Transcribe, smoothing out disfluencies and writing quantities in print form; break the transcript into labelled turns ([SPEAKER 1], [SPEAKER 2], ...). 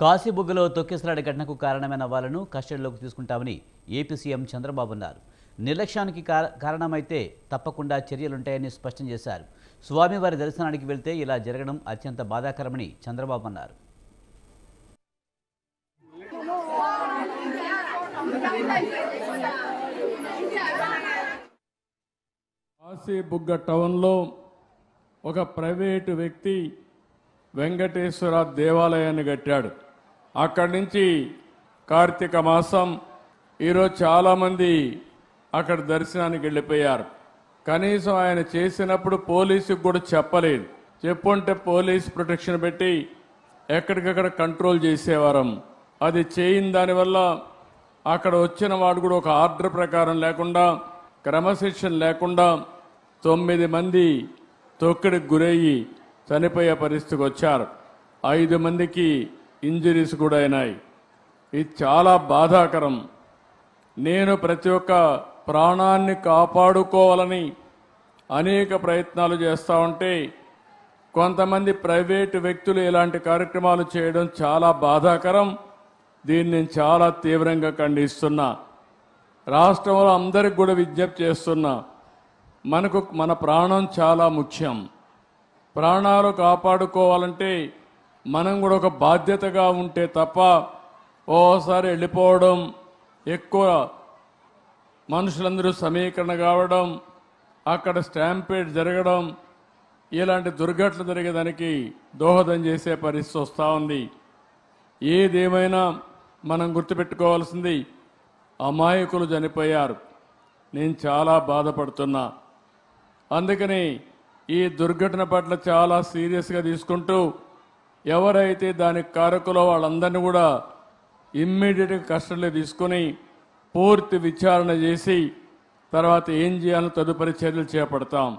[SPEAKER 1] కాశీబుగ్గలో తొక్కిసలాట ఘటనకు కారణమైన వాళ్లను కస్టడీలోకి తీసుకుంటామని ఏపీ సీఎం చంద్రబాబు అన్నారు. నిర్లక్ష్యానికి కారణమైతే తప్పకుండా చర్యలుంటాయని స్పష్టం చేశారు. స్వామివారి దర్శనానికి వెళ్తే ఇలా జరగడం అత్యంత బాధాకరమని చంద్రబాబు అన్నారు.
[SPEAKER 2] కాశీబుగ్గ టౌన్లో ఒక ప్రైవేటు వ్యక్తి వెంకటేశ్వర దేవాలయాన్ని కట్టాడు. అక్కడి నుంచి కార్తీక మాసం ఈరోజు చాలామంది అక్కడ దర్శనానికి వెళ్ళిపోయారు. కనీసం ఆయన చేసినప్పుడు పోలీసుకు కూడా చెప్పలేదు. చెప్పుంటే పోలీస్ ప్రొటెక్షన్ పెట్టి ఎక్కడికక్కడ కంట్రోల్ చేసేవారం. అది చేయని దానివల్ల అక్కడ వచ్చిన వాడు కూడా ఒక ఆర్డర్ ప్రకారం లేకుండా, క్రమశిక్షణ లేకుండా 9 మంది తొక్కిడికి గురయ్యి చనిపోయే పరిస్థితికి వచ్చారు. 5 మందికి ఇంజరీస్ కూడా అయినాయి. ఇది చాలా బాధాకరం. నేను ప్రతి ఒక్క ప్రాణాన్ని కాపాడుకోవాలని అనేక ప్రయత్నాలు చేస్తూ ఉంటే కొంతమంది ప్రైవేటు వ్యక్తులు ఇలాంటి కార్యక్రమాలు చేయడం చాలా బాధాకరం. దీన్ని నేను చాలా తీవ్రంగా ఖండిస్తున్నా. రాష్ట్రంలో అందరికి కూడా విజ్ఞప్తి చేస్తున్నా, మన ప్రాణం చాలా ముఖ్యం. ప్రాణాలు కాపాడుకోవాలంటే మనం కూడా ఒక బాధ్యతగా ఉంటే తప్ప ఓసారి వెళ్ళిపోవడం, ఎక్కువ మనుషులందరూ సమీకరణ కావడం, అక్కడ స్టాంపేడ్ జరగడం, ఇలాంటి దుర్ఘటనలు జరిగేదానికి దోహదం చేసే పరిస్థితి వస్తూ ఉంది. ఏదేమైనా మనం గుర్తుపెట్టుకోవాల్సింది, అమాయకులు చనిపోయారు. నేను చాలా బాధపడుతున్నా. అందుకని ఈ దుర్ఘటన పట్ల చాలా సీరియస్గా తీసుకుంటూ ఎవరైతే దానికి కారకులో వాళ్ళందరినీ కూడా ఇమ్మీడియట్గా కస్టడీలో తీసుకుని పూర్తి విచారణ చేసి తర్వాత ఏం చేయాలో తదుపరి చర్యలు చేపడతాం.